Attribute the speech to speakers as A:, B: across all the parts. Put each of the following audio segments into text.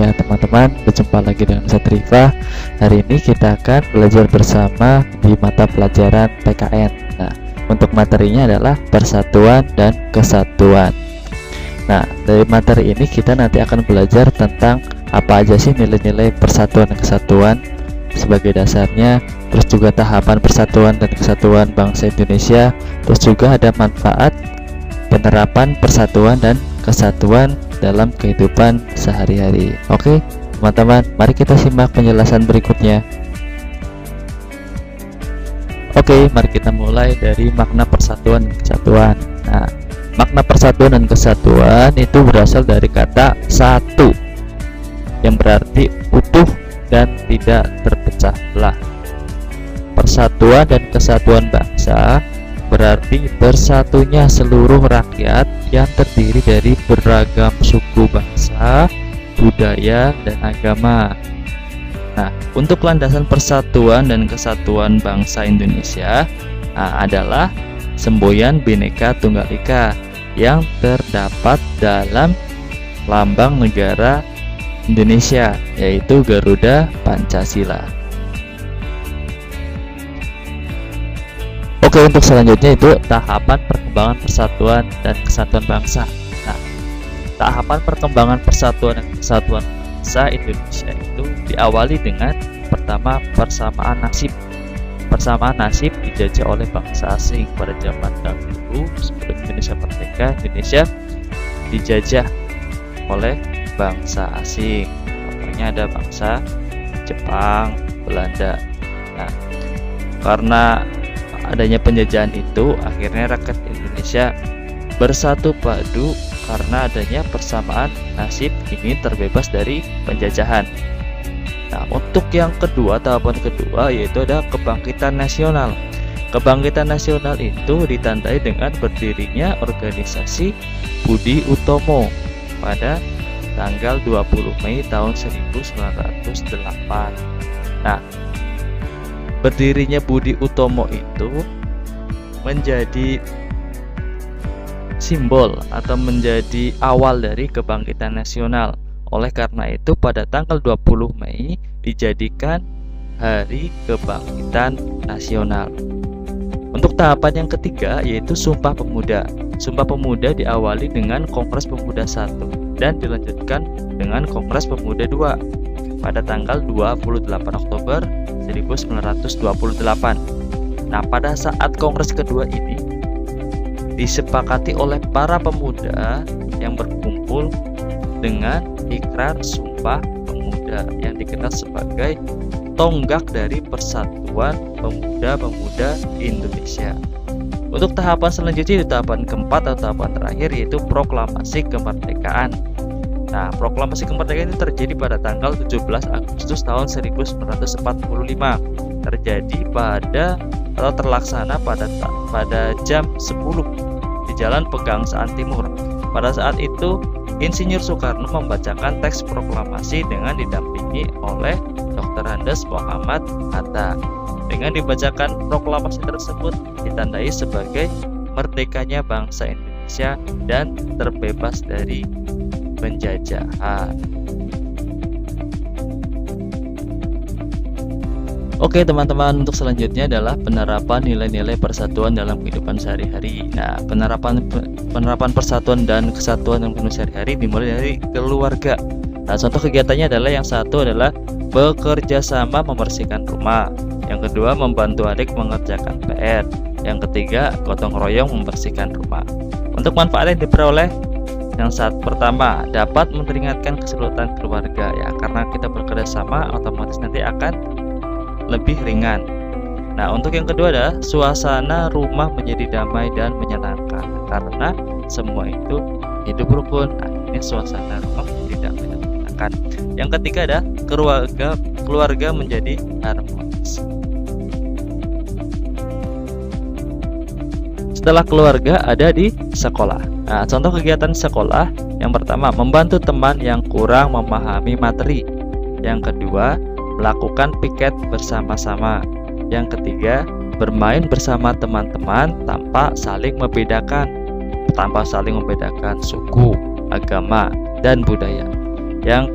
A: Ya teman-teman, berjumpa lagi dengan Ustadz Rifa. Hari ini kita akan belajar bersama di mata pelajaran PKN. Nah, untuk materinya adalah persatuan dan kesatuan. Nah, dari materi ini kita nanti akan belajar tentang apa aja sih nilai-nilai persatuan dan kesatuan sebagai dasarnya, terus juga tahapan persatuan dan kesatuan bangsa Indonesia, terus juga ada manfaat penerapan persatuan dan kesatuan dalam kehidupan sehari-hari. Oke, teman-teman, mari kita simak penjelasan berikutnya. Oke, mari kita mulai dari makna persatuan dan kesatuan. Nah, makna persatuan dan kesatuan itu berasal dari kata satu, yang berarti utuh dan tidak terpecah belah. Persatuan dan kesatuan bangsa berarti bersatunya seluruh rakyat yang terdiri dari beragam suku bangsa, budaya, dan agama. Nah, untuk landasan persatuan dan kesatuan bangsa Indonesia adalah semboyan Bhinneka Tunggal Ika yang terdapat dalam lambang negara Indonesia, yaitu Garuda Pancasila. Oke, untuk selanjutnya itu tahapan perkembangan persatuan dan kesatuan bangsa. Nah, tahapan perkembangan persatuan dan kesatuan bangsa Indonesia itu diawali dengan pertama persamaan nasib. Persamaan nasib dijajah oleh bangsa asing pada zaman dahulu. Sebelum Indonesia merdeka, Indonesia dijajah oleh bangsa asing. Contohnya ada bangsa Jepang, Belanda. Nah, karena adanya penjajahan itu, akhirnya rakyat Indonesia bersatu padu karena adanya persamaan nasib ini terbebas dari penjajahan. Nah, untuk yang kedua, tahapan kedua yaitu ada kebangkitan nasional. Kebangkitan nasional itu ditandai dengan berdirinya organisasi Budi Utomo pada tanggal 20 Mei tahun 1908. Nah, berdirinya Budi Utomo itu menjadi simbol atau menjadi awal dari kebangkitan nasional. Oleh karena itu pada tanggal 20 Mei dijadikan Hari Kebangkitan Nasional. Untuk tahapan yang ketiga yaitu Sumpah Pemuda. Sumpah Pemuda diawali dengan Kongres Pemuda 1 dan dilanjutkan dengan Kongres Pemuda 2 pada tanggal 28 Oktober 1928. Nah, pada saat kongres kedua ini disepakati oleh para pemuda yang berkumpul dengan ikrar Sumpah Pemuda yang dikenal sebagai tonggak dari persatuan pemuda-pemuda Indonesia. Untuk tahapan selanjutnya, tahapan keempat atau tahapan terakhir yaitu proklamasi kemerdekaan. Nah, proklamasi kemerdekaan itu terjadi pada tanggal 17 Agustus tahun 1945. Terjadi pada atau terlaksana pada jam 10 di Jalan Pegangsaan Timur. Pada saat itu, Insinyur Soekarno membacakan teks proklamasi dengan didampingi oleh Dr. Andes Muhammad Hatta. Dengan dibacakan proklamasi tersebut ditandai sebagai merdekanya bangsa Indonesia dan terbebas dari penjajahan. Oke teman-teman, untuk selanjutnya adalah penerapan nilai-nilai persatuan dalam kehidupan sehari-hari. Nah, penerapan persatuan dan kesatuan dalam kehidupan sehari-hari dimulai dari keluarga. Nah, contoh kegiatannya adalah yang satu adalah bekerja sama membersihkan rumah. Yang kedua, membantu adik mengerjakan PR. Yang ketiga, gotong royong membersihkan rumah. Untuk manfaat yang diperoleh, yang pertama dapat memperingatkan kesulitan keluarga ya, karena kita bekerja sama otomatis nanti akan lebih ringan. Nah, untuk yang kedua adalah suasana rumah menjadi damai dan menyenangkan karena semua itu hidup rukun. Akhirnya suasana rumah menjadi damai dan menyenangkan. Yang ketiga adalah keluarga menjadi harmonis. Setelah keluarga ada di sekolah. Nah, contoh kegiatan sekolah yang pertama membantu teman yang kurang memahami materi. Yang kedua, melakukan piket bersama-sama. Yang ketiga, bermain bersama teman-teman tanpa saling membedakan suku, agama, dan budaya. Yang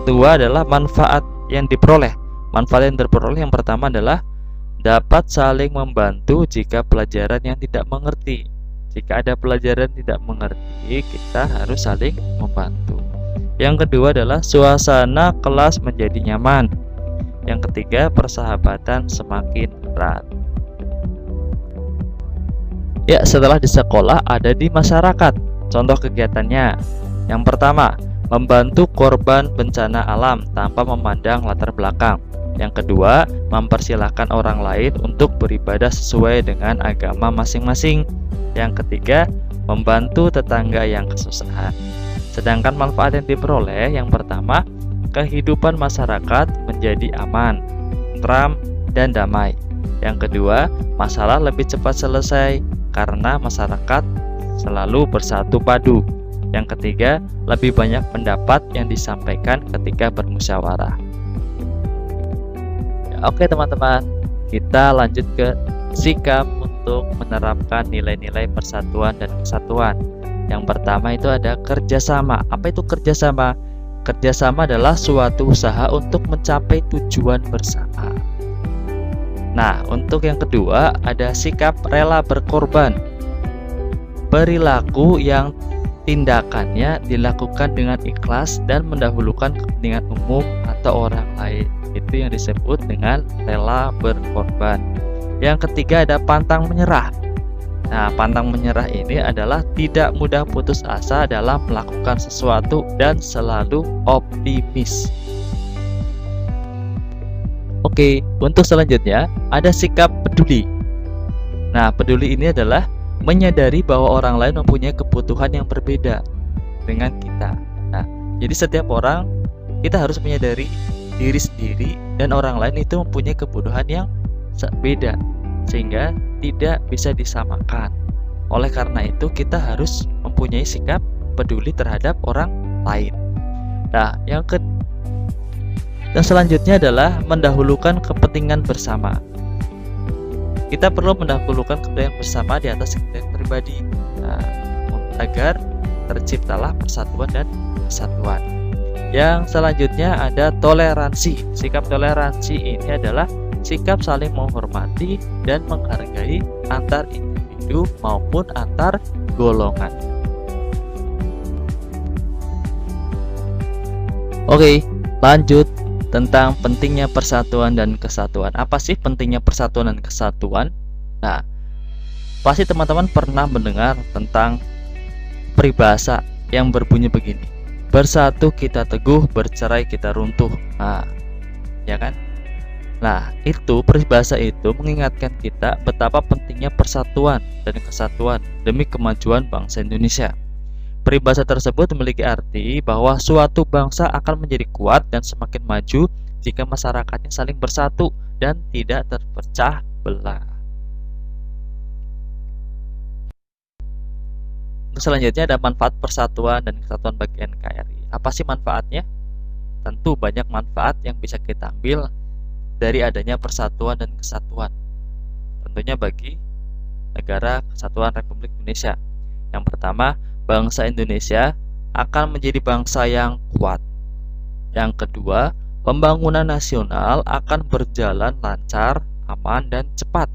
A: kedua adalah manfaat yang diperoleh. Manfaat yang diperoleh yang pertama adalah dapat saling membantu jika pelajaran yang tidak mengerti. Jika ada pelajaran tidak mengerti, kita harus saling membantu. Yang kedua adalah suasana kelas menjadi nyaman. Yang ketiga, persahabatan semakin erat. Ya, setelah di sekolah ada di masyarakat. Contoh kegiatannya. Yang pertama, membantu korban bencana alam tanpa memandang latar belakang. Yang kedua, mempersilahkan orang lain untuk beribadah sesuai dengan agama masing-masing. Yang ketiga, membantu tetangga yang kesusahan. Sedangkan manfaat yang diperoleh, yang pertama, kehidupan masyarakat menjadi aman, tentram, dan damai. Yang kedua, masalah lebih cepat selesai karena masyarakat selalu bersatu padu. Yang ketiga, lebih banyak pendapat yang disampaikan ketika bermusyawarah. Oke teman-teman, kita lanjut ke sikap untuk menerapkan nilai-nilai persatuan dan kesatuan. Yang pertama itu ada kerjasama. Apa itu kerjasama? Kerjasama adalah suatu usaha untuk mencapai tujuan bersama. Nah, untuk yang kedua ada sikap rela berkorban. Perilaku yang tindakannya dilakukan dengan ikhlas dan mendahulukan kepentingan umum atau orang lain. Itu yang disebut dengan rela berkorban. Yang ketiga ada pantang menyerah. Nah, pantang menyerah ini adalah tidak mudah putus asa dalam melakukan sesuatu dan selalu optimis. Oke, untuk selanjutnya ada sikap peduli. Nah, peduli ini adalah menyadari bahwa orang lain mempunyai kebutuhan yang berbeda dengan kita. Nah, jadi setiap orang kita harus menyadari diri sendiri dan orang lain itu mempunyai kebutuhan yang beda sehingga tidak bisa disamakan. Oleh karena itu kita harus mempunyai sikap peduli terhadap orang lain. Nah, yang selanjutnya adalah mendahulukan kepentingan bersama. Kita perlu mendahulukan kepentingan bersama di atas kepentingan pribadi, agar terciptalah persatuan dan kesatuan. Yang selanjutnya ada toleransi. Sikap toleransi ini adalah sikap saling menghormati dan menghargai antar individu maupun antar golongan. Oke, lanjut tentang pentingnya persatuan dan kesatuan. Apa sih pentingnya persatuan dan kesatuan? Nah, pasti teman-teman pernah mendengar tentang peribahasa yang berbunyi begini: bersatu kita teguh, bercerai kita runtuh. Nah, ya kan? Nah, itu peribahasa itu mengingatkan kita betapa pentingnya persatuan dan kesatuan demi kemajuan bangsa Indonesia. Peribahasa tersebut memiliki arti bahwa suatu bangsa akan menjadi kuat dan semakin maju jika masyarakatnya saling bersatu dan tidak terpecah belah. Selanjutnya ada manfaat persatuan dan kesatuan bagi NKRI. Apa sih manfaatnya? Tentu banyak manfaat yang bisa kita ambil dari adanya persatuan dan kesatuan. Tentunya bagi negara Kesatuan Republik Indonesia. Yang pertama, bangsa Indonesia akan menjadi bangsa yang kuat. Yang kedua, pembangunan nasional akan berjalan lancar, aman, dan cepat.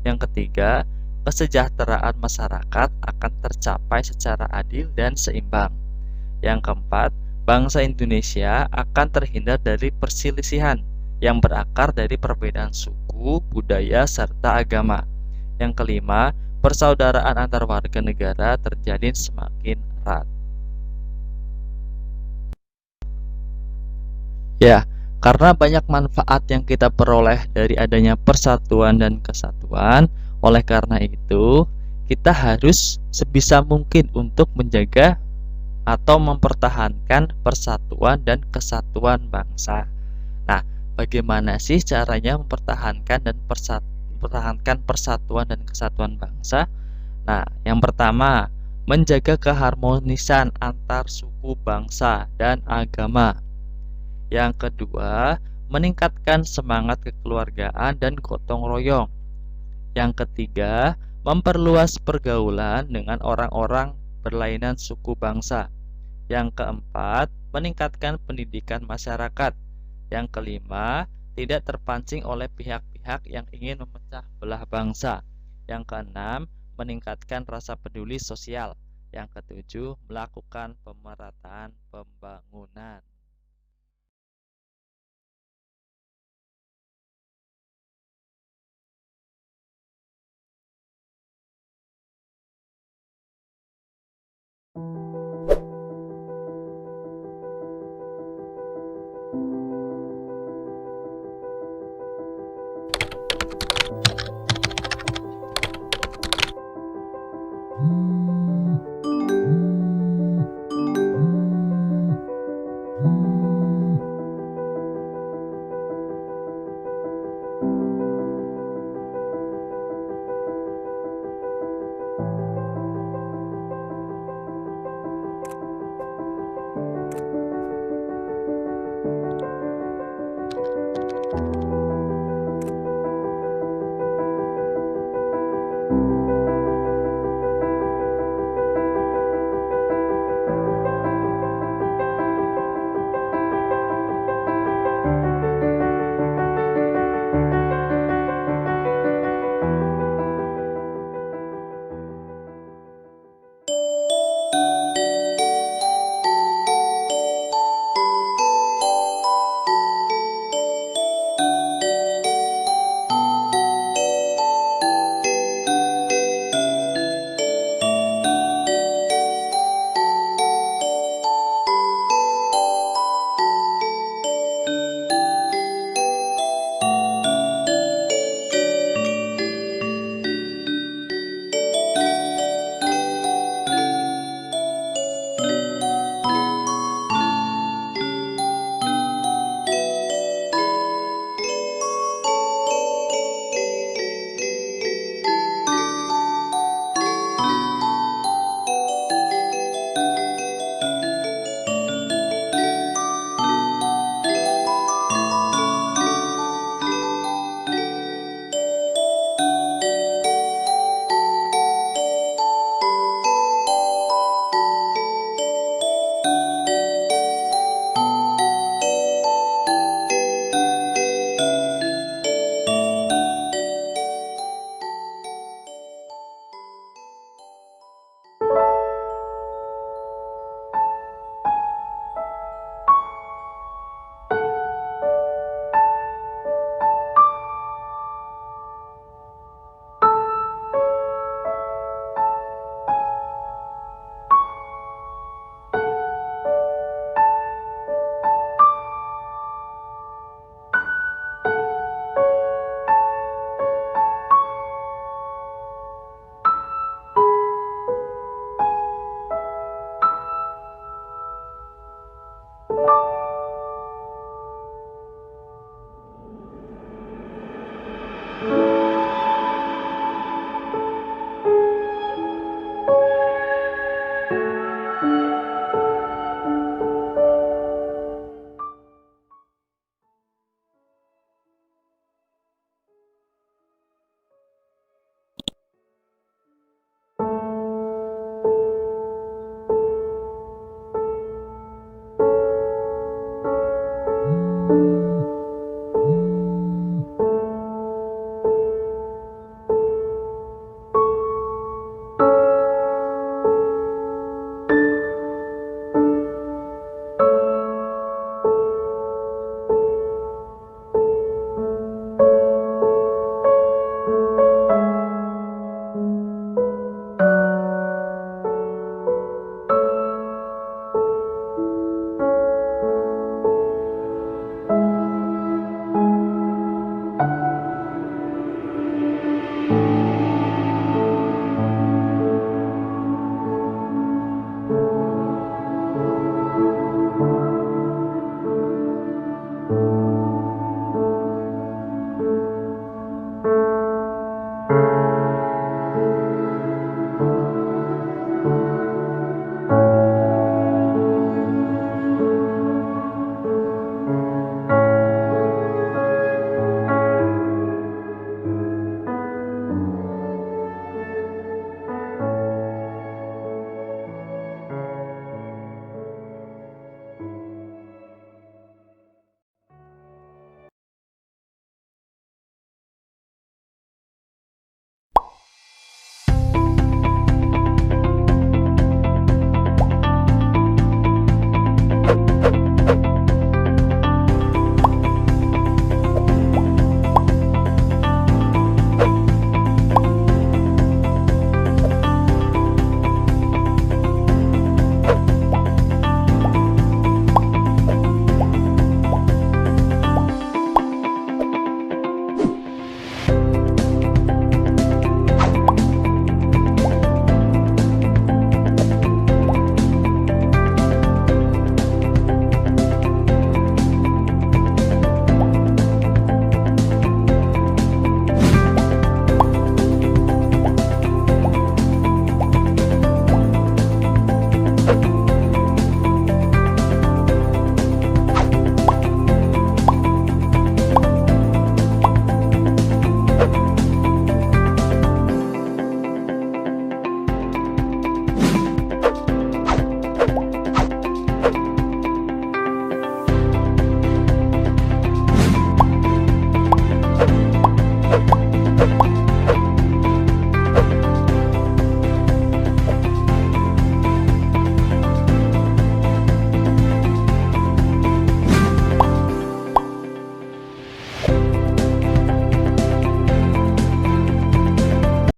A: Yang ketiga, kesejahteraan masyarakat akan tercapai secara adil dan seimbang. Yang keempat, bangsa Indonesia akan terhindar dari perselisihan yang berakar dari perbedaan suku, budaya, serta agama. Yang kelima, persaudaraan antar warga negara terjalin semakin erat. Ya, karena banyak manfaat yang kita peroleh dari adanya persatuan dan kesatuan, oleh karena itu kita harus sebisa mungkin untuk menjaga atau mempertahankan persatuan dan kesatuan bangsa. Nah, bagaimana sih caranya mempertahankan persatuan dan kesatuan bangsa? Nah, yang pertama, menjaga keharmonisan antar suku, bangsa, dan agama. Yang kedua, meningkatkan semangat kekeluargaan dan gotong royong. Yang ketiga, memperluas pergaulan dengan orang-orang berlainan suku bangsa. Yang keempat, meningkatkan pendidikan masyarakat. Yang kelima, tidak terpancing oleh pihak-pihak yang ingin memecah belah bangsa. Yang keenam, meningkatkan rasa peduli sosial. Yang ketujuh, melakukan pemerataan pembangunan.